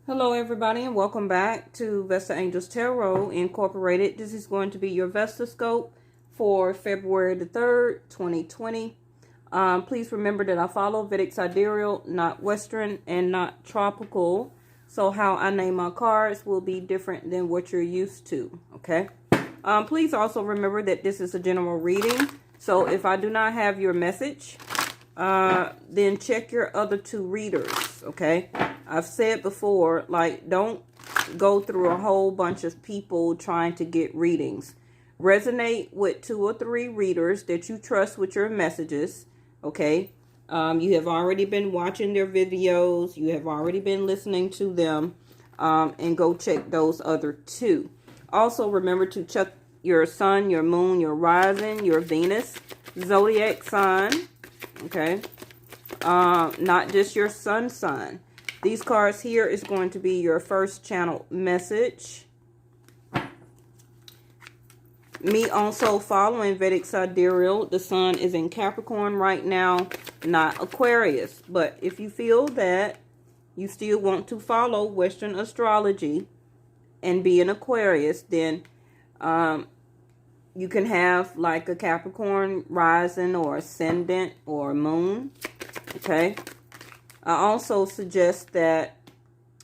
Hello, everybody, and welcome back to Vesta Angels Tarot Incorporated. This is going to be your Vesta Scope for February the 3rd, 2020. Please remember that I follow Vedic Sidereal, not Western and not tropical. So how I name my cards will be different than what you're used to, okay? Please also remember that this is a general reading. So if I do not have your message, then check your other two readers, okay? I've said before, like, don't go through a whole bunch of people trying to get readings. Resonate with 2 or 3 readers that you trust with your messages, okay? You have already been watching their videos. You have already been listening to them, and go check those other 2. Also, remember to check your sun, your moon, your rising, your Venus, zodiac sign, okay? Not just your sun sign. These cards here is going to be your first channel message. Me also following Vedic Sidereal. The sun is in Capricorn right now, not Aquarius. But if you feel that you still want to follow Western astrology and be an Aquarius, then you can have like a Capricorn rising or ascendant or moon, okay? I also suggest that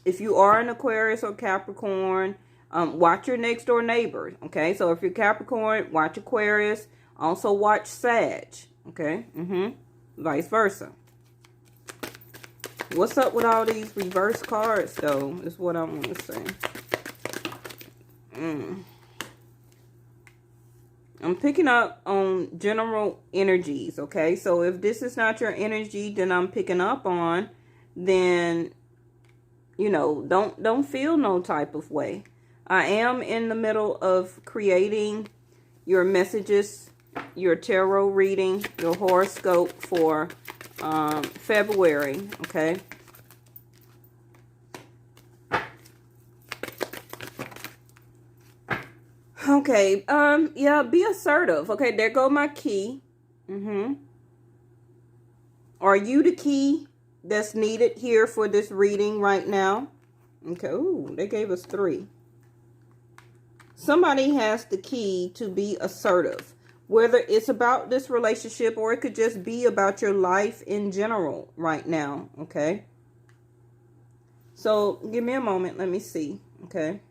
if you are an Aquarius or Capricorn, watch your next door neighbor, okay? So if you're Capricorn, watch Aquarius. Also watch Sag, okay? Vice versa. What's up with all these reverse cards, though, is what I want to say. I'm picking up on general energies, okay? So if this is not your energy that I'm picking up on, then, you know, don't feel no type of way. I am in the middle of creating your messages, your tarot reading, your horoscope for February, okay? Okay, yeah, be assertive. Okay, there go my key. Are you the key that's needed here for this reading right now? Okay, ooh, they gave us 3. Somebody has the key to be assertive. Whether it's about this relationship or it could just be about your life in general right now, okay? So, give me a moment. Let me see, okay?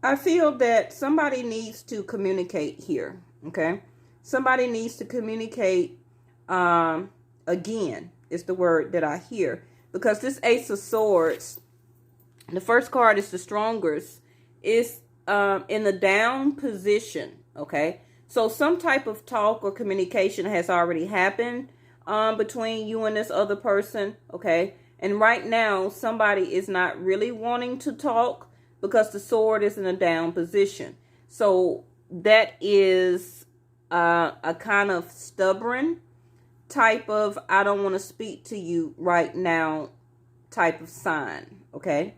I feel that somebody needs to communicate here, okay? Somebody needs to communicate, again, is the word that I hear. Because this Ace of Swords, the first card is the strongest, is in the down position, okay? So some type of talk or communication has already happened between you and this other person, okay? And right now, somebody is not really wanting to talk because the sword is in a down position. So that is a kind of stubborn type of I don't want to speak to you right now type of sign, okay?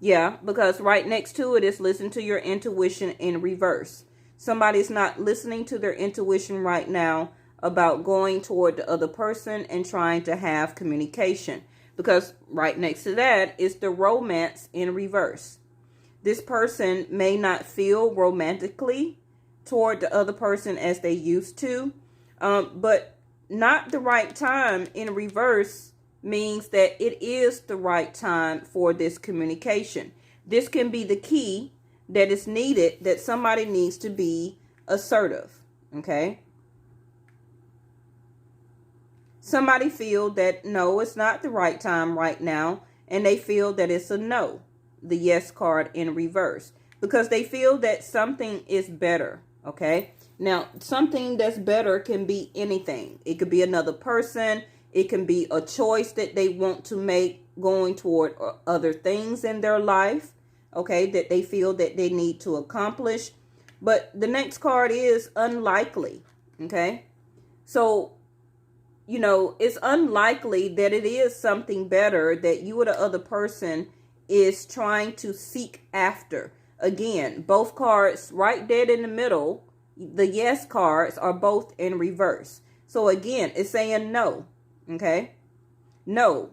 Yeah, because right next to it is listen to your intuition in reverse. Somebody's not listening to their intuition right now about going toward the other person and trying to have communication. Because right next to that is the romance in reverse. This person may not feel romantically toward the other person as they used to. But not the right time in reverse means that it is the right time for this communication. This can be the key that is needed, that somebody needs to be assertive, okay? Somebody feel that no, it's not the right time right now, and they feel that it's a no, the yes card in reverse, because they feel that something is better, okay? Now, something that's better can be anything. It could be another person. It can be a choice that they want to make going toward other things in their life, okay, that they feel that they need to accomplish. But the next card is unlikely, okay? So, you know, it's unlikely that it is something better that you or the other person is trying to seek after. Again, both cards right dead in the middle, the yes cards are both in reverse. So again, it's saying no. Okay? No,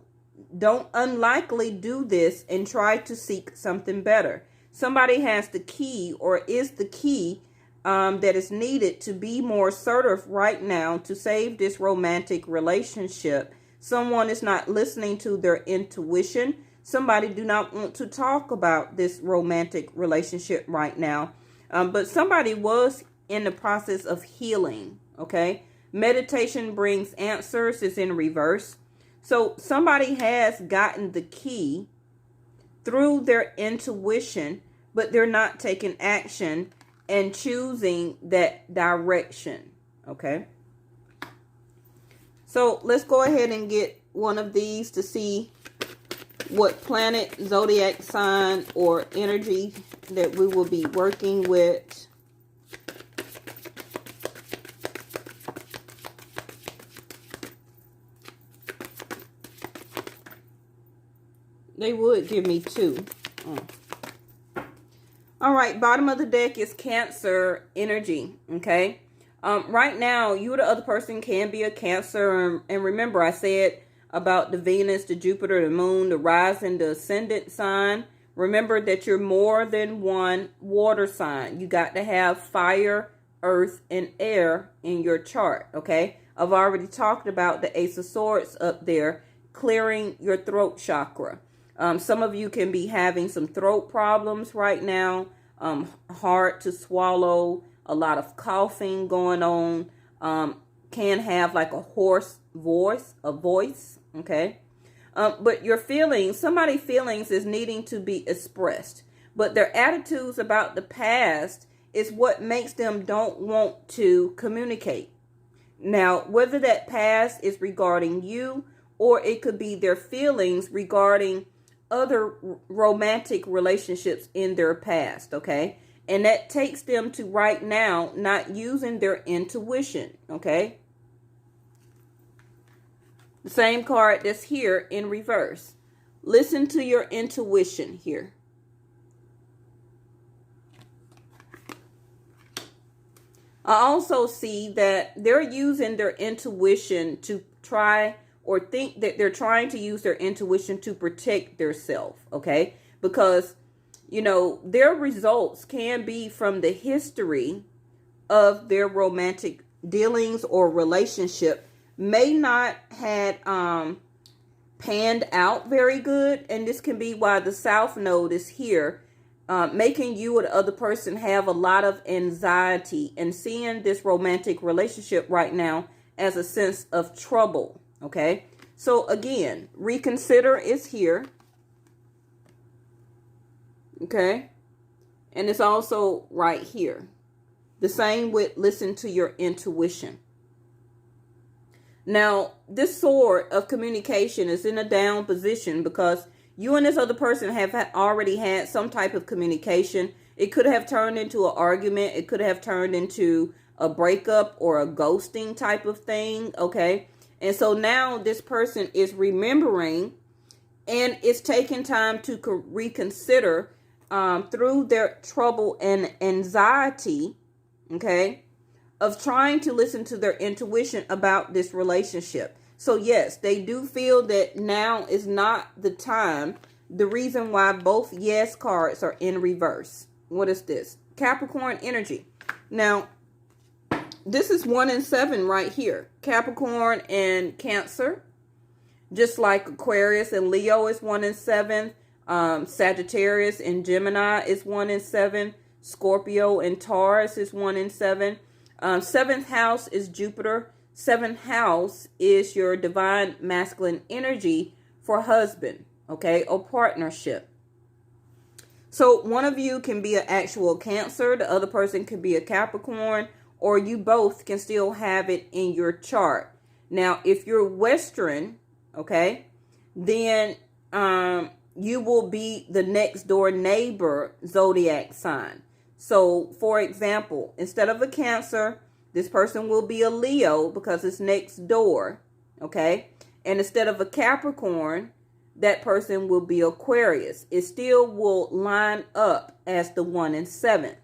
don't unlikely do this and try to seek something better. Somebody has the key or is the key that is needed to be more assertive right now to save this romantic relationship. Someone is not listening to their intuition. Somebody do not want to talk about this romantic relationship right now. But somebody was in the process of healing. Okay. Meditation brings answers. It's in reverse. So somebody has gotten the key through their intuition, but they're not taking action and choosing that direction. Okay. So let's go ahead and get one of these to see what planet, zodiac sign, or energy that we will be working with. They would give me two. All right, bottom of the deck is Cancer energy, okay? Right now, you or the other person can be a Cancer. And remember, I said about the Venus, the Jupiter, the Moon, the rising, the ascendant sign. Remember that you're more than one water sign. You got to have fire, earth, and air in your chart, okay? I've already talked about the Ace of Swords up there, clearing your throat chakra. Some of you can be having some throat problems right now, hard to swallow, a lot of coughing going on, can have like a hoarse voice, okay? But your feelings, somebody's feelings is needing to be expressed, but their attitudes about the past is what makes them don't want to communicate. Now, whether that past is regarding you or it could be their feelings regarding other romantic relationships in their past, okay? And that takes them to right now not using their intuition, okay? The same card that's here in reverse. Listen to your intuition here. I also see that they're using their intuition to try or think that they're trying to use their intuition to protect themselves, okay? Because, you know, their results can be from the history of their romantic dealings or relationship may not had panned out very good. And this can be why the South Node is here, making you or the other person have a lot of anxiety and seeing this romantic relationship right now as a sense of trouble. Okay, so again, reconsider is here. Okay, and it's also right here. The same with listen to your intuition. Now, this sword of communication is in a down position because you and this other person have already had some type of communication. It could have turned into an argument. It could have turned into a breakup or a ghosting type of thing. Okay. And so now this person is remembering and it's taking time to reconsider through their trouble and anxiety, okay, of trying to listen to their intuition about this relationship. So yes, they do feel that now is not the time. The reason why both yes cards are in reverse. What is this? Capricorn energy. Now, this is 1 and 7 right here. Capricorn and Cancer. Just like Aquarius and Leo is 1 and 7. Sagittarius and Gemini is 1 and 7. Scorpio and Taurus is 1 and 7. 7th house is Jupiter. 7th house is your divine masculine energy for husband, okay, or partnership. So one of you can be an actual Cancer. The other person could be a Capricorn. Or you both can still have it in your chart. Now, if you're Western, okay, then you will be the next door neighbor zodiac sign. So, for example, instead of a Cancer, this person will be a Leo because it's next door, okay? And instead of a Capricorn, that person will be Aquarius. It still will line up as the 1 and 7.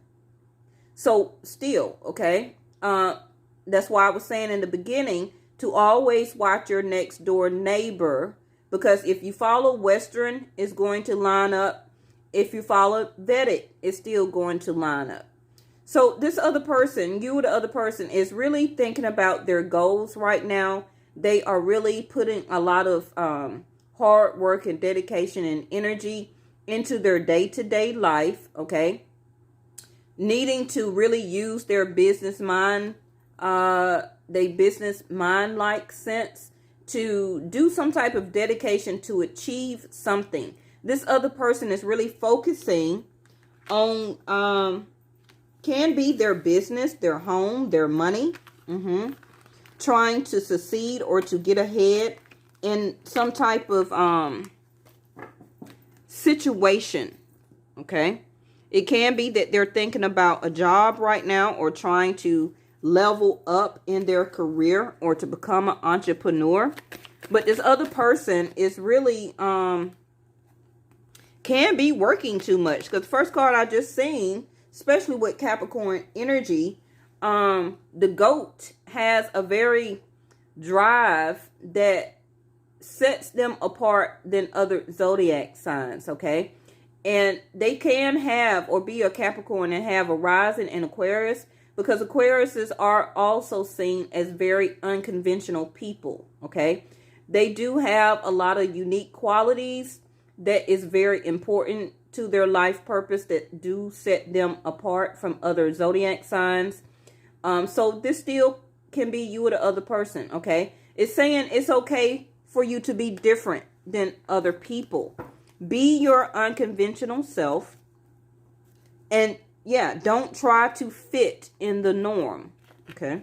So still, okay, that's why I was saying in the beginning to always watch your next door neighbor, because if you follow Western, it's going to line up. If you follow Vedic, it's still going to line up. So this other person, you, the other person, is really thinking about their goals right now. They are really putting a lot of hard work and dedication and energy into their day-to-day life, okay? Needing to really use their business mind, like sense to do some type of dedication to achieve something. This other person is really focusing on can be their business, their home, their money, trying to succeed or to get ahead in some type of situation, okay? It can be that they're thinking about a job right now, or trying to level up in their career, or to become an entrepreneur. But this other person is really can be working too much, because the first card I just seen, especially with Capricorn energy, the goat has a very drive that sets them apart than other zodiac signs, okay? And they can have or be a Capricorn and have a rising in Aquarius, because Aquariuses are also seen as very unconventional people, okay? They do have a lot of unique qualities that is very important to their life purpose, that do set them apart from other zodiac signs. So this still can be you or the other person, okay? It's saying it's okay for you to be different than other people. Be your unconventional self. And yeah, don't try to fit in the norm, okay?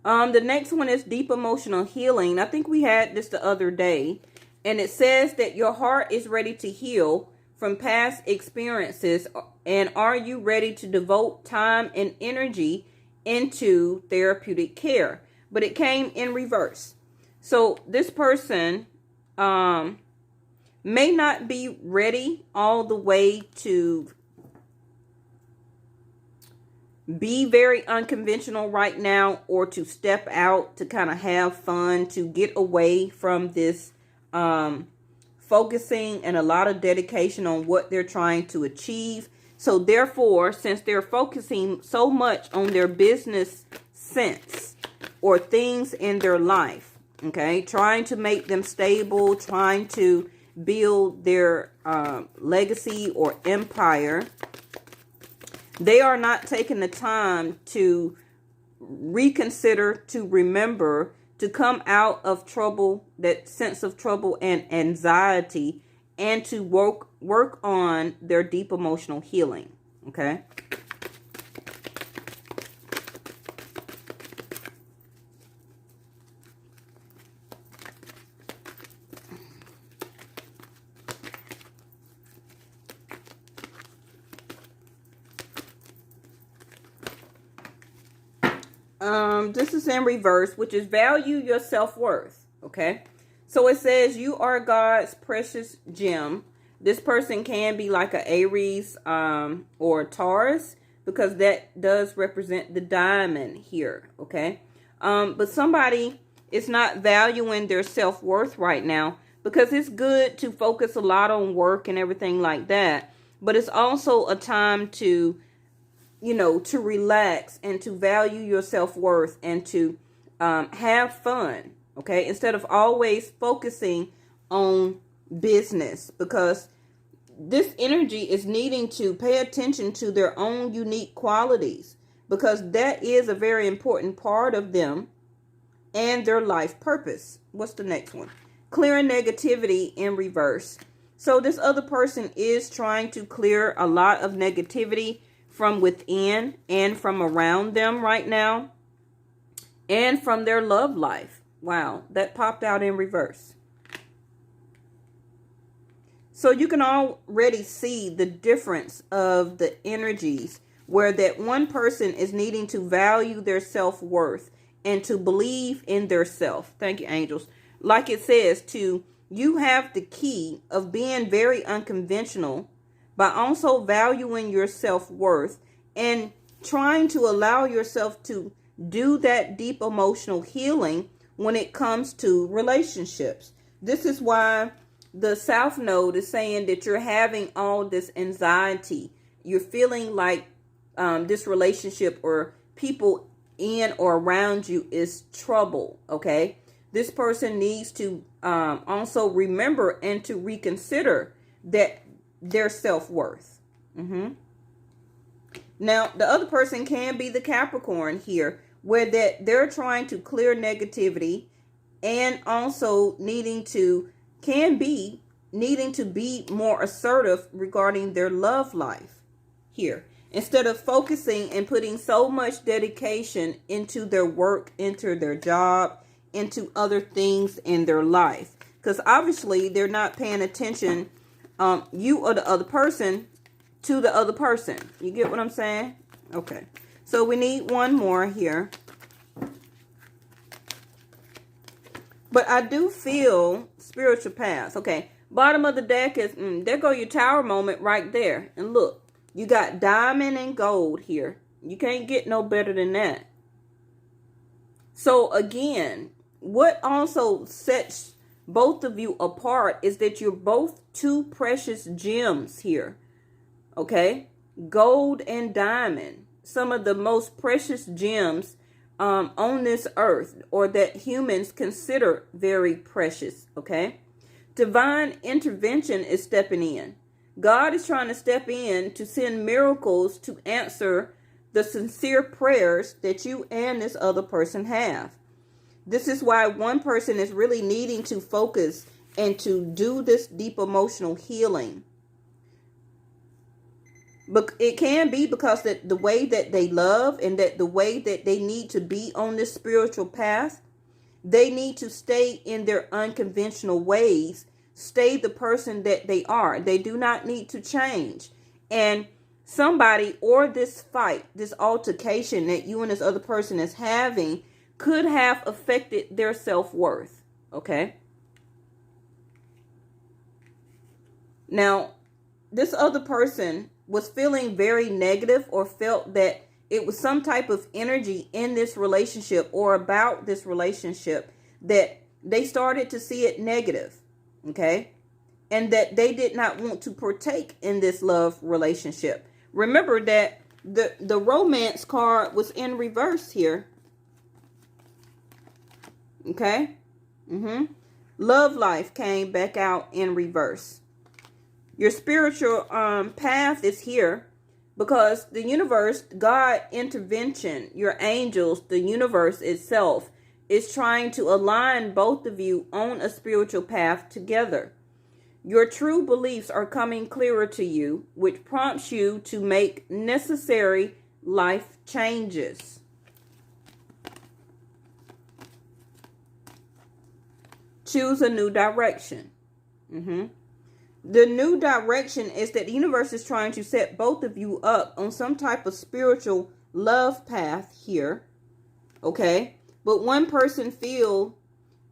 The next one is deep emotional healing. I think we had this the other day. And it says that your heart is ready to heal from past experiences. And are you ready to devote time and energy into therapeutic care? But it came in reverse. So this person may not be ready all the way to be very unconventional right now, or to step out to kind of have fun, to get away from this focusing and a lot of dedication on what they're trying to achieve. So therefore, since they're focusing so much on their business sense or things in their life, okay, trying to make them stable, trying to build their legacy or empire, they are not taking the time to reconsider, to remember, to come out of trouble, that sense of trouble and anxiety, and to work on their deep emotional healing, okay? This is in reverse, which is value your self-worth, okay? So it says you are God's precious gem. This person can be like a Aries or a Taurus, because that does represent the diamond here, okay? But somebody is not valuing their self-worth right now, because it's good to focus a lot on work and everything like that. But it's also a time to, you know, to relax and to value your self-worth and to have fun, okay? Instead of always focusing on business, because this energy is needing to pay attention to their own unique qualities, because that is a very important part of them and their life purpose. What's the next one? Clearing negativity in reverse. So this other person is trying to clear a lot of negativity from within and from around them right now, and from their love life. Wow, that popped out in reverse. So you can already see the difference of the energies, where that one person is needing to value their self-worth and to believe in their self. Thank you, angels. Like it says, you have the key of being very unconventional, by also valuing your self-worth and trying to allow yourself to do that deep emotional healing when it comes to relationships. This is why the South Node is saying that you're having all this anxiety. You're feeling like this relationship or people in or around you is trouble, okay? This person needs to also remember and to reconsider that their self-worth. Now, the other person can be the Capricorn here, where that they're trying to clear negativity and also needing to be more assertive regarding their love life here. Instead of focusing and putting so much dedication into their work, into their job, into other things in their life. Because obviously they're not paying attention, you or the other person, to the other person. You get what I'm saying? Okay. So we need one more here. But I do feel spiritual paths. Okay. Bottom of the deck is, there go your tower moment right there. And look, you got diamond and gold here. You can't get no better than that. So again, what also sets both of you apart is that you're both two precious gems here. Okay? Gold and diamond. Some of the most precious gems on this earth, or that humans consider very precious. Okay? Divine intervention is stepping in. God is trying to step in to send miracles to answer the sincere prayers that you and this other person have. This is why one person is really needing to focus and to do this deep emotional healing. But it can be because that the way that they love and that the way that they need to be on this spiritual path, they need to stay in their unconventional ways. Stay the person that they are. They do not need to change. And somebody or this fight, this altercation that you and this other person is having could have affected their self-worth. Okay? Now, this other person was feeling very negative or felt that it was some type of energy in this relationship or about this relationship that they started to see it negative. Okay? And that they did not want to partake in this love relationship. Remember that the romance card was in reverse here. Okay? Love life came back out in reverse. Your spiritual path is here because the universe, God intervention, your angels, the universe itself is trying to align both of you on a spiritual path together. Your true beliefs are coming clearer to you, which prompts you to make necessary life changes. Choose a new direction. The new direction is that the universe is trying to set both of you up on some type of spiritual love path here. Okay? But one person feel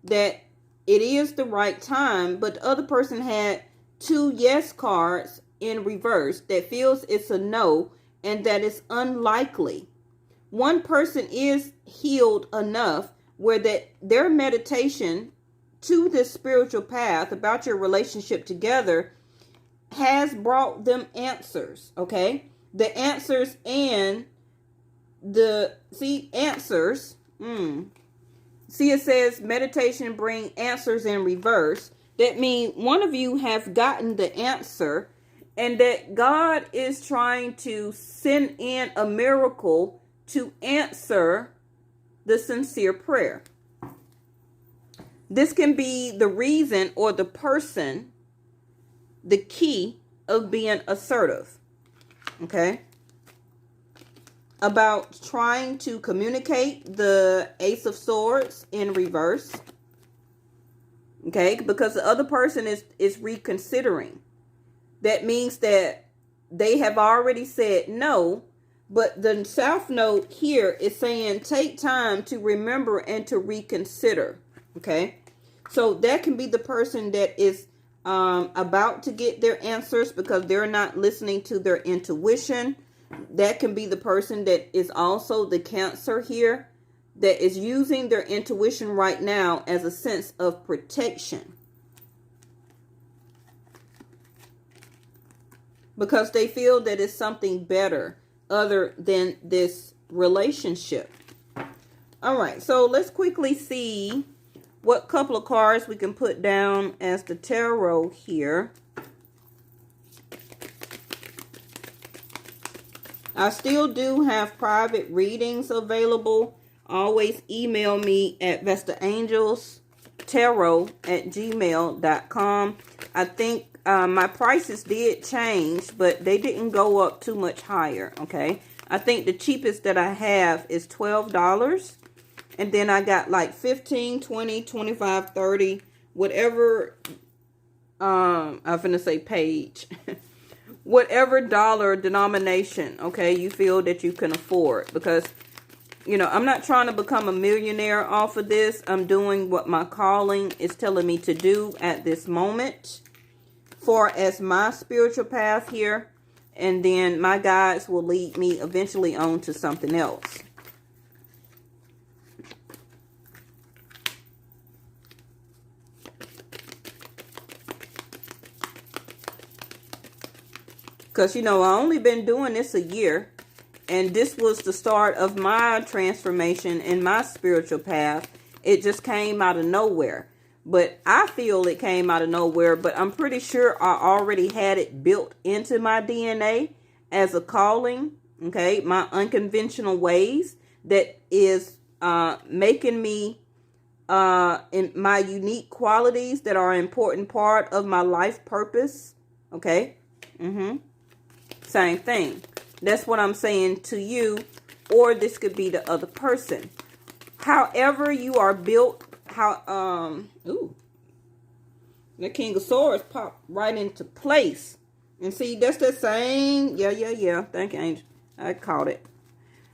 that it is the right time, but the other person had two yes cards in reverse that feels it's a no and that it's unlikely. One person is healed enough where that their meditation to this spiritual path about your relationship together has brought them answers. Okay? The answers and the answers. See, it says meditation bring answers in reverse. That means one of you have gotten the answer and that God is trying to send in a miracle to answer the sincere prayer. This can be the reason or the person, the key of being assertive. Okay? About trying to communicate, the Ace of Swords in reverse. Okay? Because the other person is reconsidering. That means that they have already said no, but the South Node here is saying take time to remember and to reconsider. Okay? So that can be the person that is about to get their answers because they're not listening to their intuition. That can be the person that is also the Cancer here, that is using their intuition right now as a sense of protection. Because they feel that it's something better other than this relationship. All right, so let's quickly see what couple of cards we can put down as the tarot here. I still do have private readings available. Always email me at VestaAngelsTarot@gmail.com. I think my prices did change, but they didn't go up too much higher, okay? I think the cheapest that I have is $12. And then I got like 15, 20, 25, 30, whatever, I'm finna say page. Whatever dollar denomination, okay, you feel that you can afford. Because, you know, I'm not trying to become a millionaire off of this. I'm doing what my calling is telling me to do at this moment, for as my spiritual path here. And then my guides will lead me eventually on to something else. Because, you know, I only been doing this a year. And this was the start of my transformation in my spiritual path. It just came out of nowhere. But I feel it came out of nowhere. But I'm pretty sure I already had it built into my DNA as a calling. Okay, my unconventional ways that is making me in my unique qualities that are an important part of my life purpose. Okay. Same thing. That's what I'm saying to you, or this could be the other person. However you are built, the King of Swords popped right into place. And see, that's that same, yeah. Thank you, Angel. I caught it.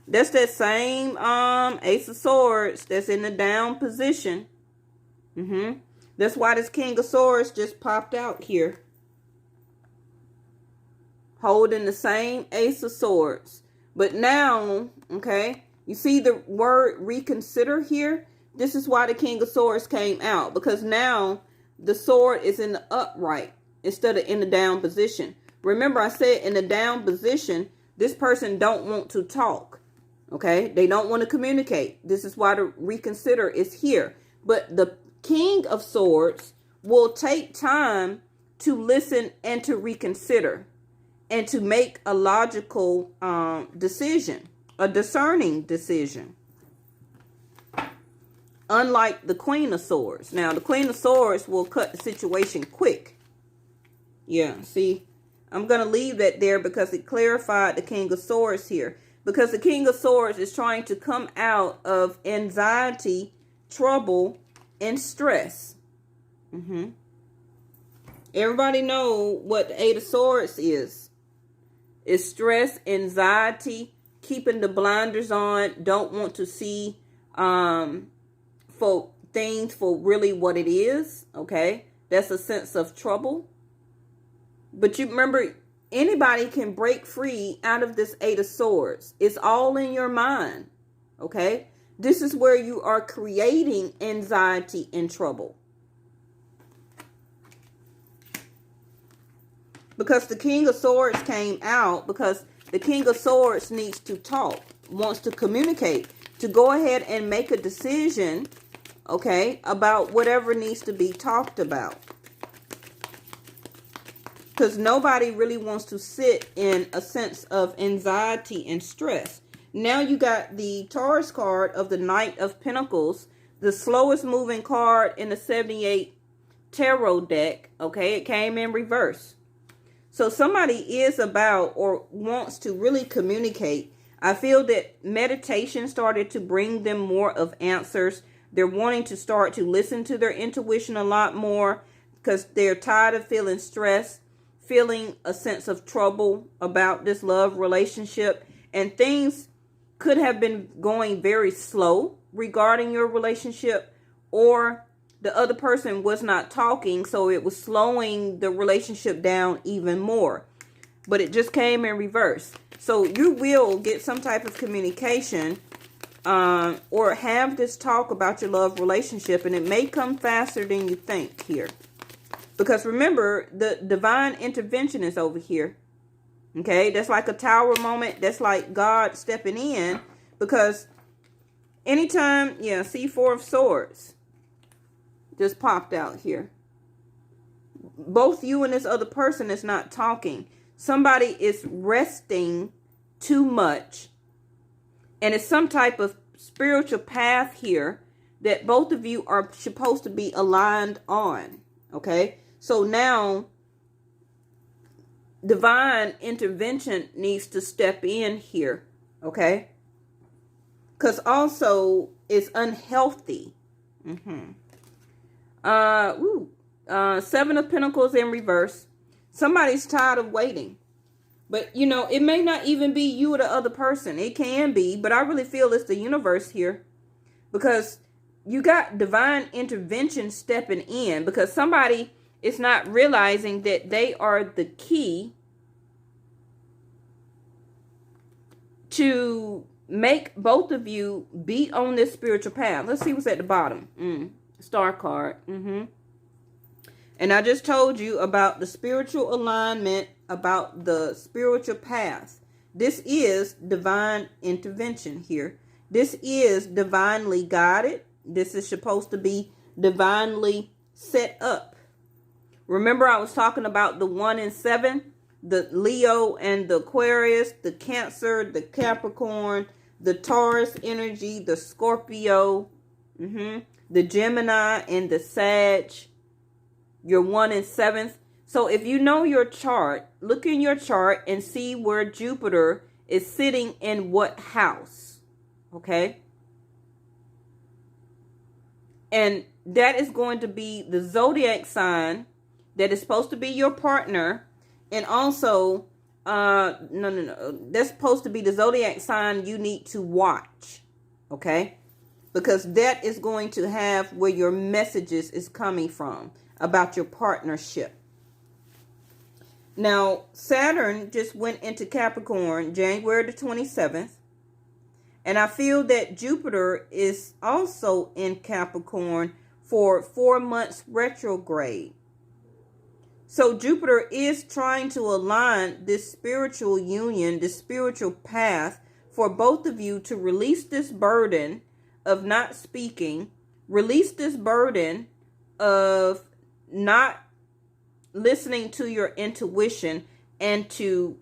That's that same Ace of Swords that's in the down position. That's why this King of Swords just popped out here, holding the same Ace of Swords. But now, okay, you see the word reconsider here? This is why the King of Swords came out. Because now the sword is in the upright instead of in the down position. Remember, I said in the down position, this person don't want to talk. Okay, they don't want to communicate. This is why the reconsider is here. But the King of Swords will take time to listen and to reconsider, and to make a logical decision, a discerning decision. Unlike the Queen of Swords. Now, the Queen of Swords will cut the situation quick. Yeah, see, I'm going to leave that there because it clarified the King of Swords here. Because the King of Swords is trying to come out of anxiety, trouble, and stress. Everybody know what the Eight of Swords is. It's stress, anxiety, keeping the blinders on, don't want to see for things for really what it is, okay? That's a sense of trouble. But you remember, anybody can break free out of this Eight of Swords. It's all in your mind, okay? This is where you are creating anxiety and trouble. Because the King of Swords came out because the King of Swords needs to talk, wants to communicate, to go ahead and make a decision, okay, about whatever needs to be talked about. Because nobody really wants to sit in a sense of anxiety and stress. Now you got the Taurus card of the Knight of Pentacles, the slowest moving card in the 78 tarot deck, okay? It came in reverse. So somebody is about or wants to really communicate. I feel that meditation started to bring them more of answers. They're wanting to start to listen to their intuition a lot more because they're tired of feeling stressed, feeling a sense of trouble about this love relationship. And things could have been going very slow regarding your relationship, or the other person was not talking, so it was slowing the relationship down even more. But it just came in reverse. So you will get some type of communication or have this talk about your love relationship, and it may come faster than you think here. Because remember, the divine intervention is over here. Okay, that's like a tower moment. That's like God stepping in. Because anytime, yeah, see, Four of Swords just popped out here. Both you and this other person is not talking. Somebody is resting too much. And it's some type of spiritual path here that both of you are supposed to be aligned on. Okay, so now divine intervention needs to step in here, okay? Because also it's unhealthy. Seven of Pentacles in reverse. Somebody's tired of waiting. But, you know, it may not even be you or the other person. It can be, but I really feel it's the universe here. Because you got divine intervention stepping in. Because somebody is not realizing that they are the key to make both of you be on this spiritual path. Let's see what's at the bottom. Star card. And I just told you about the spiritual alignment, about the spiritual path. This is divine intervention here. This is divinely guided. This is supposed to be divinely set up. Remember, I was talking about the 1 and 7, the Leo and the Aquarius, the Cancer, the Capricorn, the Taurus energy, the Scorpio, the Gemini, and the Sag. Your 1 and 7th. So if you know your chart, look in your chart and see where Jupiter is sitting in what house. Okay? And that is going to be the zodiac sign that is supposed to be your partner. And also, that's supposed to be the zodiac sign you need to watch. Okay? Because that is going to have where your messages is coming from about your partnership. Now, Saturn just went into Capricorn January the 27th. And I feel that Jupiter is also in Capricorn for 4 months retrograde. So Jupiter is trying to align this spiritual union, this spiritual path for both of you to release this burden of not speaking, release this burden of not listening to your intuition, and to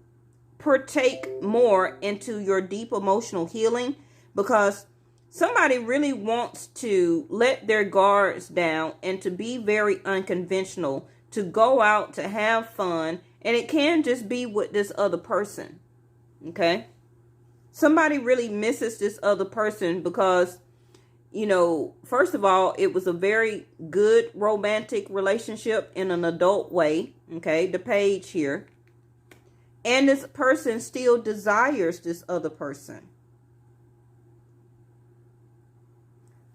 partake more into your deep emotional healing, because somebody really wants to let their guards down and to be very unconventional, to go out, to have fun, and it can just be with this other person. Okay? Somebody really misses this other person because, you know, first of all, it was a very good romantic relationship in an adult way. Okay, the page here. And this person still desires this other person.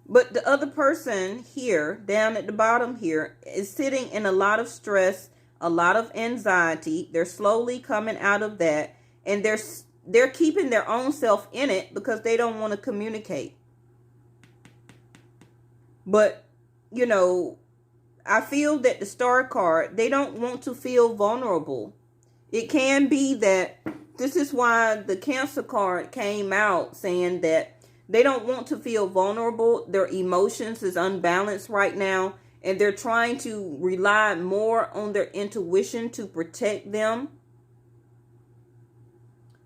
But the other person here, down at the bottom here, is sitting in a lot of stress, a lot of anxiety. They're slowly coming out of that. And they're keeping their own self in it because they don't want to communicate. But, you know, I feel that the Star card, they don't want to feel vulnerable. It can be that this is why the Cancer card came out, saying that they don't want to feel vulnerable. Their emotions is unbalanced right now, and they're trying to rely more on their intuition to protect them.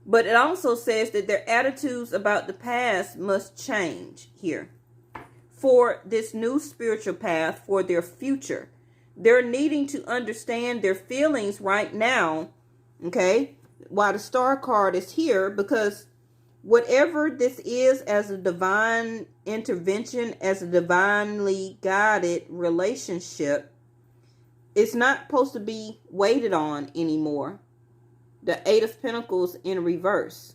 But it also says that their attitudes about the past must change here for this new spiritual path, for their future. They're needing to understand their feelings right now, okay, while the Star card is here, because whatever this is as a divine intervention, as a divinely guided relationship, it's not supposed to be waited on anymore. The 8 of Pentacles in reverse.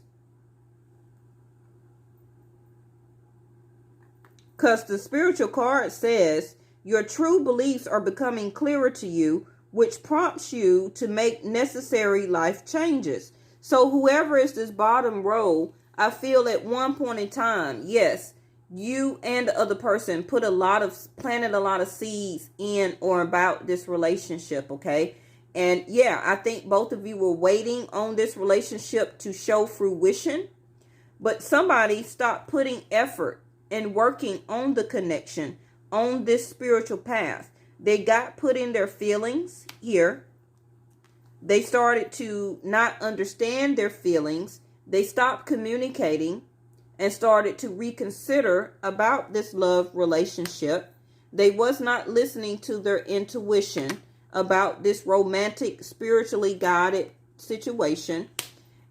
Because the spiritual card says your true beliefs are becoming clearer to you, which prompts you to make necessary life changes. So whoever is this bottom row, I feel at one point in time, yes, you and the other person planted a lot of seeds in or about this relationship, okay? And yeah, I think both of you were waiting on this relationship to show fruition, but somebody stopped putting effort and working on the connection, on this spiritual path. They got put in their feelings here. They started to not understand their feelings. They stopped communicating and started to reconsider about this love relationship. They was not listening to their intuition about this romantic, spiritually guided situation.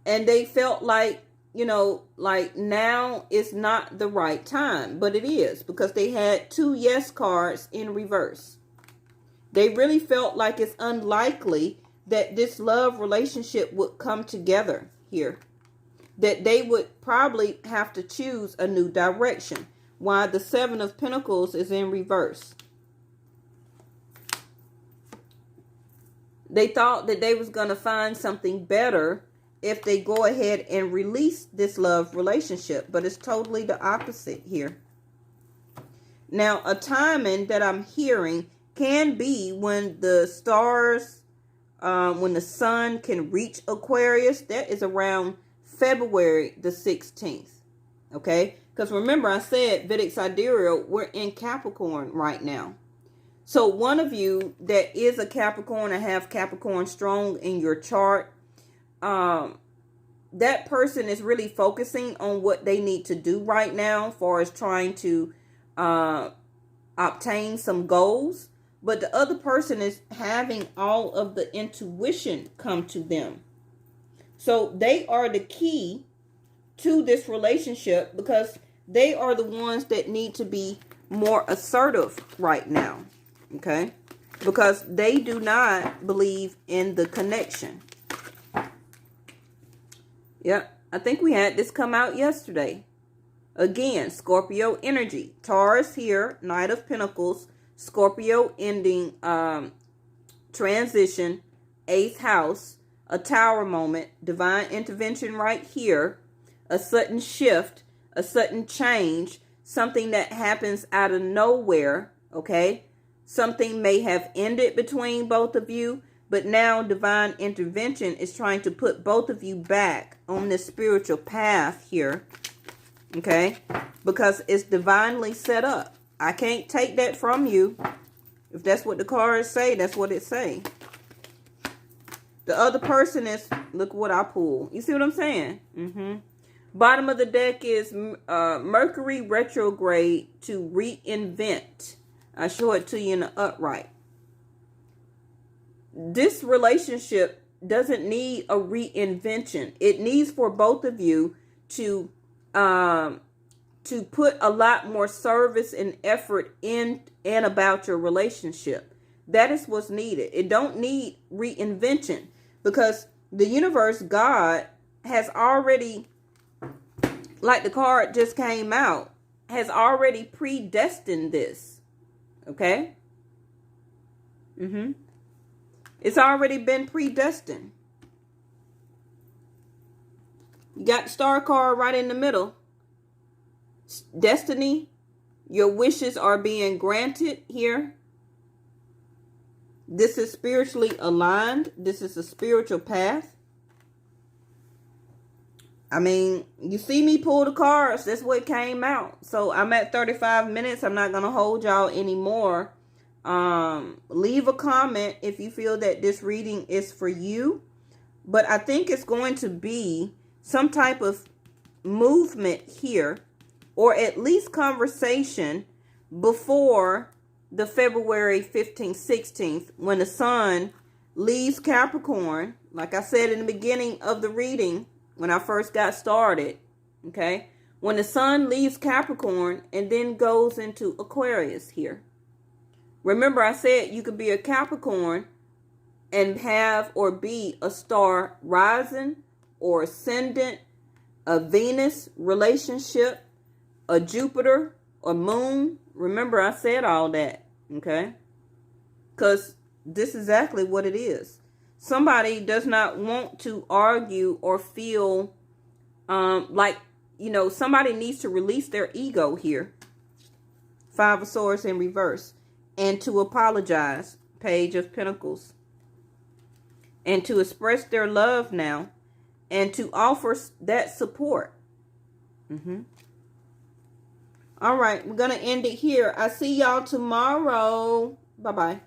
And they felt like, like now is not the right time. But it is, because they had 2 yes cards in reverse. They really felt like it's unlikely that this love relationship would come together here. That they would probably have to choose a new direction. Why the 7 of Pentacles is in reverse. They thought that they was going to find something better if they go ahead and release this love relationship. But it's totally the opposite here. Now, a timing that I'm hearing can be when the stars, when the sun can reach Aquarius. That is around February the 16th. Okay? Because remember, I said Vedic Sidereal, we're in Capricorn right now. So one of you that is a Capricorn and have Capricorn strong in your chart, that person is really focusing on what they need to do right now as far as trying to obtain some goals. But the other person is having all of the intuition come to them. So they are the key to this relationship because they are the ones that need to be more assertive right now. Okay? Because they do not believe in the connection. Yep. I think we had this come out yesterday. Again, Scorpio energy. Taurus here, Knight of Pentacles. Scorpio ending transition, 8th house, a tower moment, divine intervention right here, a sudden shift, a sudden change, something that happens out of nowhere, okay? Something may have ended between both of you, but now divine intervention is trying to put both of you back on this spiritual path here, okay? Because it's divinely set up. I can't take that from you. If that's what the cards say, that's what it say. The other person is, look what I pull. You see what I'm saying? Bottom of the deck is Mercury retrograde to reinvent. I show it to you in the upright. This relationship doesn't need a reinvention. It needs for both of you to put a lot more service and effort in and about your relationship. That is what's needed. It don't need reinvention because the universe, God, has already, like the card just came out, has already predestined this. Okay? It's already been predestined. You got the star card right in the middle. Destiny, your wishes are being granted here. This is spiritually aligned. This is a spiritual path. I mean, you see me pull the cards. That's what came out. So I'm at 35 minutes. I'm not going to hold y'all anymore. Leave a comment if you feel that this reading is for you. But I think it's going to be some type of movement here, or at least conversation before the February 15th, 16th, when the sun leaves Capricorn. Like I said in the beginning of the reading, when I first got started, okay? When the sun leaves Capricorn and then goes into Aquarius here. Remember I said you could be a Capricorn and have or be a star rising or ascendant, a Venus relationship, a Jupiter, a moon. Remember, I said all that, okay? Because this is exactly what it is. somebody does not want to argue or feel like, you know, somebody needs to release their ego here. Five of Swords in reverse. And to apologize. Page of Pentacles. And to express their love now. And to offer that support. All right, we're going to end it here. I see y'all tomorrow. Bye-bye.